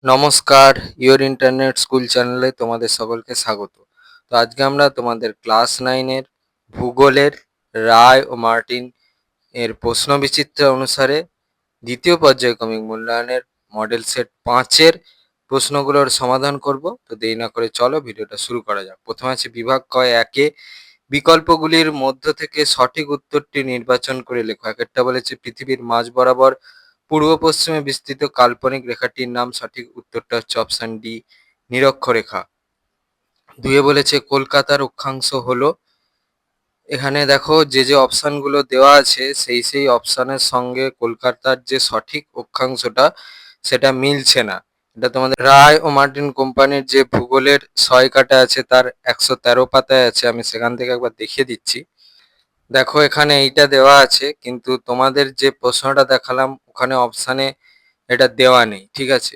নমস্কার, your internet school চ্যানেলে তোমাদের সকলকে স্বাগত। তো আজকে আমরা তোমাদের ক্লাস 9 এর ভূগোলের রায় ও মার্টিন এর প্রশ্ন বিচিত্রা অনুসারে দ্বিতীয় পর্যায়ক্রমিক মূল্যায়নের মডেল সেট 5 এর প্রশ্নগুলোর সমাধান করব। তো দেরি না করে চলো ভিডিওটা শুরু করা যাক। প্রথমে আছে বিভাগ ক একে বিকল্পগুলির মধ্য থেকে সঠিক উত্তরটি নির্বাচন করে লেখো। একটা বলেছে পৃথিবীর মাঝ বরাবর পূর্ব পশ্চিমে বিস্তৃত কাল্পনিক রেখাটির নাম। সঠিক উত্তরটা হচ্ছে অপশন ডি, নিরক্ষরেখা। দুয়ে বলেছে কলকাতার অক্ষাংশ হলো। এখানে দেখো যে অপশানগুলো দেওয়া আছে সেই অপশানের সঙ্গে কলকাতার যে সঠিক অক্ষাংশটা সেটা মিলছে না। এটা তোমাদের রায় ও মার্টিন কোম্পানির যে ভূগোলের ছয় কাটা আছে তার 113 পাতায় আছে, আমি সেখান থেকে একবার দেখিয়ে দিচ্ছি। দেখো এখানে এইটা দেওয়া আছে, কিন্তু তোমাদের যে প্রশ্নটা দেখালাম ওখানে অপশানে এটা দেওয়া নেই, ঠিক আছে?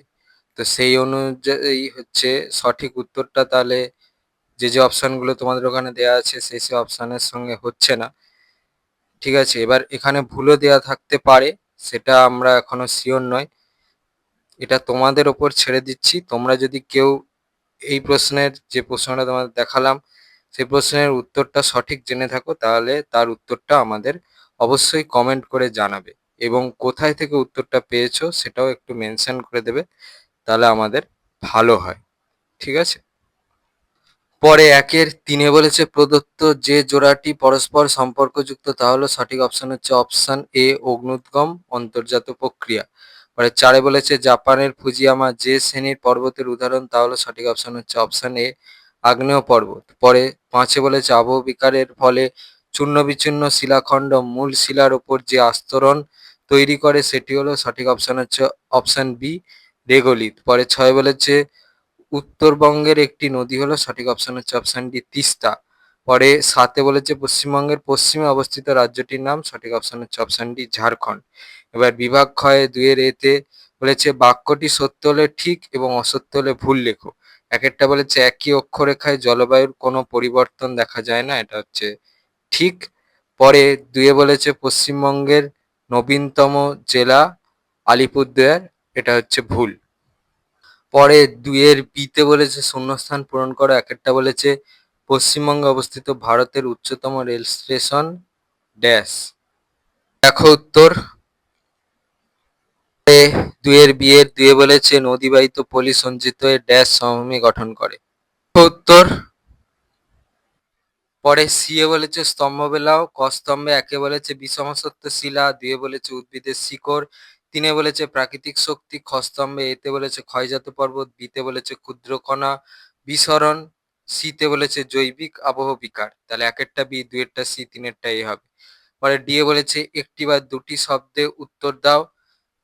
তো সেই অনুযায়ী হচ্ছে সঠিক উত্তরটা তাহলে যে অপশানগুলো তোমাদের ওখানে দেওয়া আছে সেই অপশানের সঙ্গে হচ্ছে না, ঠিক আছে? এবার এখানে ভুলও দেওয়া থাকতে পারে, সেটা আমরা এখনো শিওর নয়। এটা তোমাদের ওপর ছেড়ে দিচ্ছি। তোমরা যদি কেউ এই প্রশ্নের যে প্রশ্নটা তোমাদের দেখালাম সেই প্রশ্নের উত্তরটা সঠিক জেনে থাকো তাহলে তার উত্তরটা আমাদের অবশ্যই কমেন্ট করে জানাবে, এবং কোথায় থেকে উত্তরটা পেয়েছো সেটাও একটু মেনশন করে দেবে, তাহলে আমাদের ভালো হয়, ঠিক আছে? পরে একের তিনে বলেছে প্রদত্ত যে জোড়াটি পরস্পর সম্পর্কযুক্ত তা হলো। সঠিক অপশন হচ্ছে অপশন এ, অগ্নুদ্গম অন্তর্জাত প্রক্রিয়া। পরে চারে বলেছে জাপানের ফুজিয়ামা যে শ্রেণীর পর্বতের উদাহরণ তা হলো। সঠিক অপশন হচ্ছে অপশন এ, আগ্নেয় পর্বত। পরে পাঁচে বলেছে আবহবিকারের ফলে চূর্ণ বিচূর্ণ শিলাখণ্ড মূল শিলার ওপর যে আস্তরণ তৈরি করে সেটি হলো। সঠিক অপশন হচ্ছে অপশন বি, রেগোলিথ। পরে ছয় বলেছে উত্তরবঙ্গের একটি নদী হলো। সঠিক অপশন হচ্ছে অপশন ডি, তিস্তা। পরে সাতে বলেছে পশ্চিমবঙ্গের পশ্চিমে অবস্থিত রাজ্যটির নাম। সঠিক অপশন হচ্ছে অপশন ডি, ঝাড়খণ্ড। এবার বিভাগ ক্ষয়ে দুইয়ের এতে বলেছে বাক্যটি সত্য হলে ঠিক এবং অসত্য হলে ভুল লেখো। এক একটা বলেছে একই অক্ষরেখায় জলবায়ুর কোনো পরিবর্তন দেখা যায় না, এটা হচ্ছে ঠিক। পরে দুয়ে বলেছে পশ্চিমবঙ্গের নবীনতম জেলা আলিপুরদুয়ার, এটা হচ্ছে ভুল। পরে দুইয়ের বিতে বলেছে শূন্যস্থান পূরণ করো। এক একটা বলেছে পশ্চিমবঙ্গে অবস্থিত ভারতের উচ্চতম রেল স্টেশন ড্যাশ। দেখো উত্তর। দুইয়ের বিয়ের দুয়ে বলেছে নদীবাহিত পলি সঞ্চিত হয়ে ড্যাশ সমভূমি গঠন করে। উত্তর। পরে সিএ বলেছে স্তম্ভ বেলাও। ক স্তম্ভে একে বলেছে বিষমসত্ব শিলা, দুয়ে বলেছে উদ্ভিদের শিকড়, তিনে বলেছে প্রাকৃতিক শক্তি। খ স্তম্ভে এতে বলেছে ক্ষয়জাত পর্বত, বিতে বলেছে ক্ষুদ্র কণা বিসরণ, সিতে বলেছে জৈবিক আবহ বিকার। তাহলে একেরটা বি, দুইয়েরটা সি, তিনেরটা এ হবে। পরে ডিএ বলেছে একটি বা দুটি শব্দে উত্তর দাও।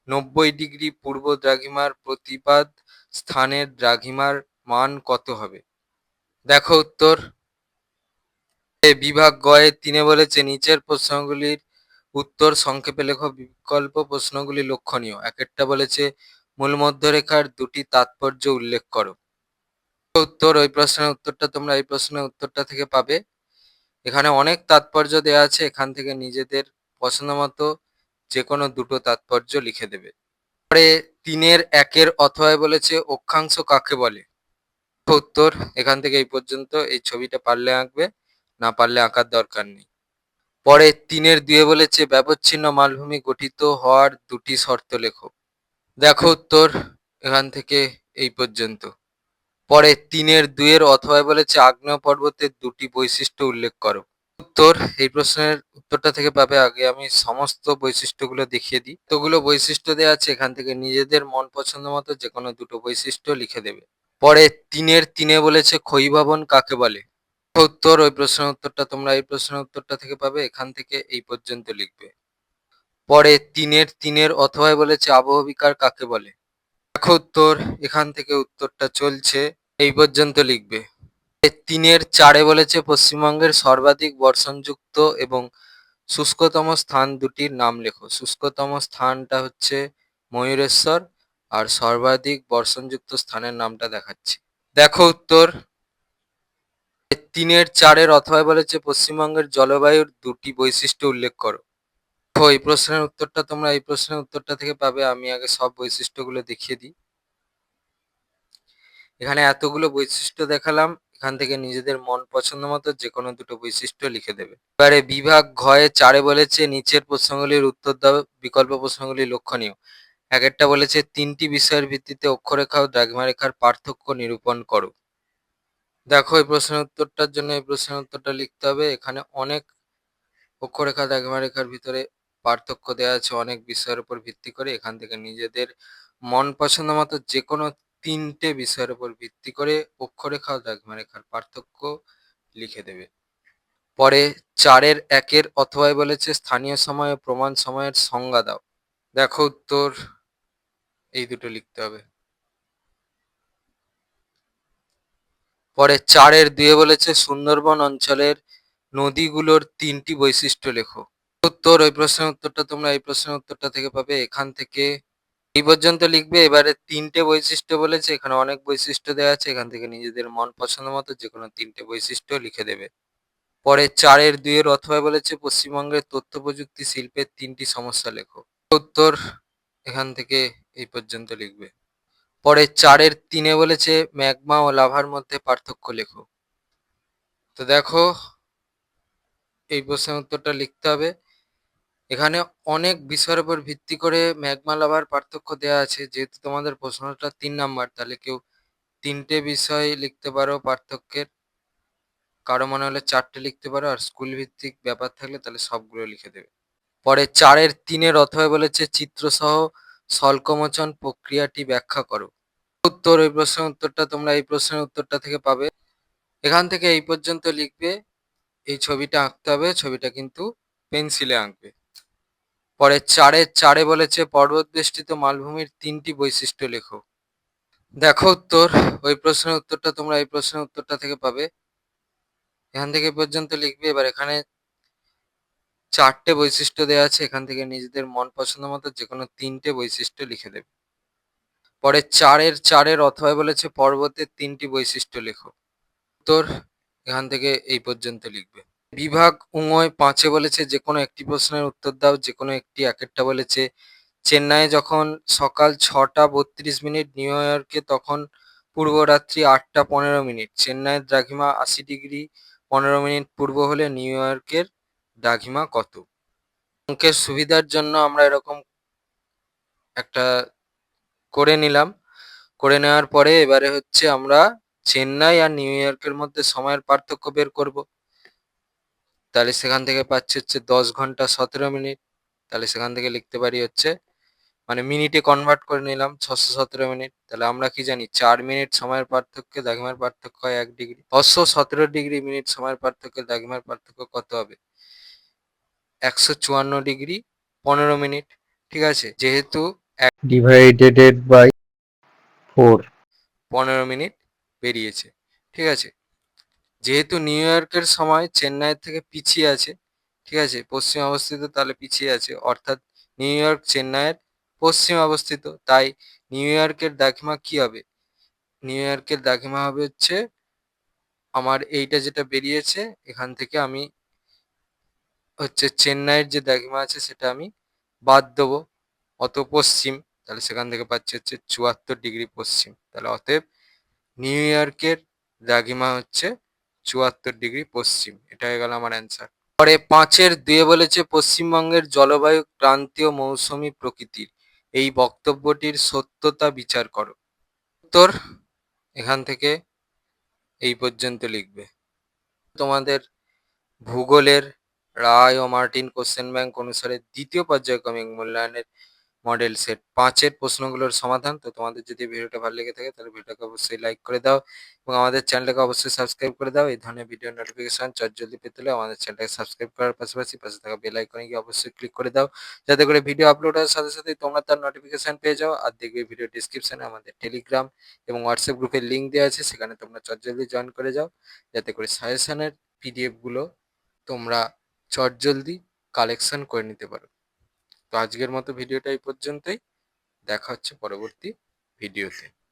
90 ডিগ্রি পূর্ব দ্রাঘিমার প্রতিপাদ স্থানের দ্রাঘিমার মান কত হবে? দেখো উত্তর। বিভাগ গয়ে তিনে বলেছে নিচের প্রশ্নগুলির উত্তর সংক্ষেপে লেখো। বিকল্প প্রশ্নগুলি লক্ষণীয়। এক একটা বলেছে মূল মধ্যরেখার দুটি তাৎপর্য উল্লেখ করো। উত্তর, ওই প্রশ্নের উত্তরটা তোমরা এই প্রশ্নের উত্তরটা থেকে পাবে। এখানে অনেক তাৎপর্য দেওয়া আছে, এখান থেকে নিজেদের পছন্দ মতো যে কোনো দুটো তাৎপর্য লিখে দেবে। পরে তিনের একের অথবায় বলেছে অক্ষাংশ কাকে বলে। উত্তর, এখান থেকে এই পর্যন্ত। এই ছবিটা পারলে আঁকবে, না পারলে আঁকার দরকার নেই। পরে তিনের দুয়ে বলেছে ব্যবচ্ছিন্ন মালভূমি গঠিত হওয়ার দুটি শর্ত লেখো। দেখো উত্তর, এখান থেকে এই পর্যন্ত। পরে তিনের দুয়ের অথবায় বলেছে আগ্নেয় পর্বতের দুটি বৈশিষ্ট্য উল্লেখ করো। উত্তর, এই প্রশ্নের উত্তরটা থেকে পাবে। আগে আমি সমস্ত বৈশিষ্ট্যগুলো দেখিয়ে দিই। তোগুলো বৈশিষ্ট্য দেওয়া আছে, এখান থেকে নিজেদের মন পছন্দ মতো যে কোনো দুটো বৈশিষ্ট্য লিখে দেবে। পরে তিনের তিনে বলেছে ক্ষয়ীভবন কাকে বলে। উত্তর, ওই প্রশ্নের উত্তরটা তোমরা এই প্রশ্নের উত্তরটা থেকে পাবে, এখান থেকে এই পর্যন্ত লিখবে। পরে তিনের তিনের অথবায় বলেছে আবহবিকার কাকে বলে। দেখো উত্তর, এখান থেকে উত্তরটা চলছে, এই পর্যন্ত লিখবে। তিনের চারে বলেছে পশ্চিমবঙ্গের সর্বাধিক বর্ষণযুক্ত এবং শুষ্কতম স্থান দুটির নাম লেখো। শুষ্কতম স্থানটা হচ্ছে ময়ূরেশ্বর, আর সর্বাধিক বর্ষণযুক্ত স্থানের নামটা দেখাচ্ছি। দেখো উত্তর। তিনের চারের অথবায় বলেছে পশ্চিমবঙ্গের জলবায়ুর দুটি বৈশিষ্ট্য উল্লেখ করো। এই প্রশ্নের উত্তরটা তোমরা এই প্রশ্নের উত্তরটা থেকে পাবে। আমি আগে সব বৈশিষ্ট্যগুলো দেখিয়ে দিই। এখানে এতগুলো বৈশিষ্ট্য দেখালাম, এখান থেকে নিজেদের মন পছন্দ মতো যে কোনো দুটো বৈশিষ্ট্য লিখে দেবে। এবারে বিভাগ ঘয়ে 4-এ বলেছে নিচের প্রশ্নগুলির উত্তর দাও, বিকল্প প্রশ্নগুলি লক্ষণীয়। একেরটা বলেছে 3টি বিষয়ের ভিত্তিতে অক্ষরেখা ও দ্রাঘিমারেখার পার্থক্য নিরূপণ করো। দেখো এই প্রশ্নের উত্তরটার জন্য এই প্রশ্নের উত্তরটা লিখতে হবে। এখানে অনেক অক্ষরেখা দ্রাঘিমারেখার ভিতরে পার্থক্য দেওয়া আছে অনেক বিষয়ের উপর ভিত্তি করে। এখান থেকে নিজেদের মন পছন্দ মতো যে কোনো 3টে বিষয়ের উপর ভিত্তি করে অক্ষরেখা ও দ্রাঘিমারেখার পার্থক্য লিখে দেবে। পরে 4-এর 1-এর অথবায় বলেছে স্থানীয় সময় ও প্রমাণ সময়ের সংজ্ঞা দাও। দেখো উত্তর এই দুটো লিখতে হবে। পরে 4-এর 2-এ বলেছে সুন্দরবন অঞ্চলের নদীগুলোর 3টি বৈশিষ্ট্য লেখো। উত্তর ওই প্রশ্নের উত্তরটা তোমরা এই প্রশ্নের উত্তরটা থেকে পাবে। এখান থেকে এই পর্যন্ত লিখবে। এবারে 3টে বৈশিষ্ট্য বলেছে, এখানে অনেক বৈশিষ্ট্য দেওয়া আছে, এখান থেকে নিজেদের মন পছন্দ মতো যে কোনো 3টে বৈশিষ্ট্য লিখে দেবে। পরে 4-এর 2-এর অথবা বলেছে পশ্চিমবঙ্গের তথ্য প্রযুক্তি শিল্পের 3টি সমস্যা লেখো। উত্তর এখান থেকে এই পর্যন্ত লিখবে। পরে 4-এর 3-এ বলেছে ম্যাগমা ও লাভার মধ্যে পার্থক্য লেখো। তো দেখো এই প্রশ্নের উত্তরটা লিখতে হবে। এখানে অনেক বিষয়ের উপর ভিত্তি করে ম্যাগমা লাভার পার্থক্য দেওয়া আছে। যেহেতু তোমাদের প্রশ্নটা 3 নাম্বার, তাহলে কেউ 3টে বিষয় লিখতে পারো পার্থক্যের, কারো মনে হলে 4টে লিখতে পারো, আর স্কুল ভিত্তিক ব্যাপার থাকলে তাহলে সবগুলো লিখে দেবে। পরে 4-এর 3-এর অথবা বলেছে চিত্রসহ স্বল্পমোচন প্রক্রিয়াটি ব্যাখ্যা করো। উত্তর এই প্রশ্নের উত্তরটা তোমরা এই প্রশ্নের উত্তরটা থেকে পাবে। এখান থেকে এই পর্যন্ত লিখবে। এই ছবিটা আঁকতে হবে, ছবিটা কিন্তু পেন্সিলে আঁকবে। পরে 4-এ বলেছে পর্বত বেষ্টিত মালভূমির 3টি বৈশিষ্ট্য লেখো। দেখো উত্তর ওই প্রশ্নের উত্তরটা তোমরা এই প্রশ্নের উত্তরটা থেকে পাবে। এখান থেকে এই পর্যন্ত লিখবে। এবার এখানে 4টে বৈশিষ্ট্য দেওয়া আছে, এখান থেকে নিজেদের মন পছন্দ মতো যে কোনো 3টে বৈশিষ্ট্য লিখে দেবে। পরে 4-এর অথবা বলেছে পর্বতের 3টি বৈশিষ্ট্য লেখো। উত্তর এখান থেকে এই পর্যন্ত লিখবে। বিভাগ উঙয় 5-এ বলেছে যে কোনো একটি প্রশ্নের উত্তর দাও, যে কোনো একটি। একেরটা বলেছে চেন্নাইয়ে যখন সকাল 6টা 32 মিনিট, নিউ ইয়র্কে তখন পূর্বরাত্রি 8টা 15 মিনিট। চেন্নাইয়ের দ্রাঘিমা 80 ডিগ্রি 15 মিনিট পূর্ব হলে নিউ ইয়র্কের দ্রাঘিমা কত? অঙ্কের সুবিধার জন্য আমরা এরকম একটা করে নিলাম। করে নেওয়ার পরে এবারে হচ্ছে আমরা চেন্নাই আর নিউ ইয়র্কের মধ্যে সময়ের পার্থক্য বের করব। তাহলে সেখান থেকে পাচ্ছি হচ্ছে 10 ঘন্টা 17 মিনিট। তাহলে সেখান থেকে লিখতে পারি হচ্ছে, মানে মিনিটে কনভার্ট করে নিলাম 617 মিনিট। তাহলে আমরা কি জানি 4 মিনিট সময়ের পার্থক্যে দ্রাঘিমার পার্থক্য হয় 1 ডিগ্রি। 617 ডিগ্রি মিনিট সময়ের পার্থক্যে দ্রাঘিমার পার্থক্য কত হবে? 154 ডিগ্রি 15 মিনিট। ঠিক আছে, যেহেতু divided by 4. 15 মিনিট বেরিয়েছে। ঠিক আছে, যেহেতু নিউ ইয়র্কের সময় চেন্নাইয়ের থেকে পিছিয়ে আছে, ঠিক আছে, পশ্চিম অবস্থিত, তাহলে পিছিয়ে আছে, অর্থাৎ নিউ ইয়র্ক চেন্নাইয়ের পশ্চিম অবস্থিত। তাই নিউ ইয়র্কের দ্রাঘিমা কি হবে? নিউ ইয়র্কের দ্রাঘিমা হবে হচ্ছে আমার এইটা যেটা বেরিয়েছে, এখান থেকে আমি হচ্ছে চেন্নাইয়ের যে দ্রাঘিমা আছে সেটা আমি বাদ দেবো, অত পশ্চিম। তাহলে সেখান থেকে পাচ্ছি হচ্ছে 74 ডিগ্রি পশ্চিম। তাহলে অতএব নিউ ইয়র্কের দ্রাঘিমা হচ্ছে 74 ডিগ্রি পশ্চিম। এটা হয়ে গেল আমার অ্যান্সার। পরে 5-এর 2-এ বলেছে পশ্চিমবঙ্গের জলবায়ু ক্রান্তীয় মৌসুমী প্রকৃতির, এই বক্তব্যটির সত্যতা বিচার করো। উত্তর এখান থেকে এই পর্যন্ত লিখবে। তোমাদের ভূগোলের রায় ও মার্টিন কোশ্চেন ব্যাংক অনুসারে দ্বিতীয় পর্যায়ক্রমিক মূল্যায়নের মডেল সেট 5-এর প্রশ্নগুলোর সমাধান। তো তোমাদের যদি ভিডিওটা ভালো লেগে থাকে তাহলে ভিডিওটাকে অবশ্যই লাইক করে দাও এবং আমাদের চ্যানেলটাকে অবশ্যই সাবস্ক্রাইব করে দাও। এই ধরনের ভিডিও নোটিফিকেশন জলদি পেতে হলে আমাদের চ্যানেলটাকে সাবস্ক্রাইব করার পাশাপাশি পাশে থাকা বেল আইকনে গিয়ে অবশ্যই ক্লিক করে দাও, যাতে করে ভিডিও আপলোড হওয়ার সাথে সাথেই তোমরা তার নোটিফিকেশন পেয়ে যাও। আর দেখবে ভিডিও ডিসক্রিপশনে আমাদের টেলিগ্রাম এবং হোয়াটসঅ্যাপ গ্রুপের লিঙ্ক দেওয়া আছে, সেখানে তোমরা জলদি জয়েন করে যাও, যাতে করে সাজেশনের পিডিএফ গুলো তোমরা চটজলদি কালেকশন করে নিতে পারো। তো আজকের মতো ভিডিওটা এই পর্যন্তই। দেখা হচ্ছে পরবর্তী ভিডিওতে।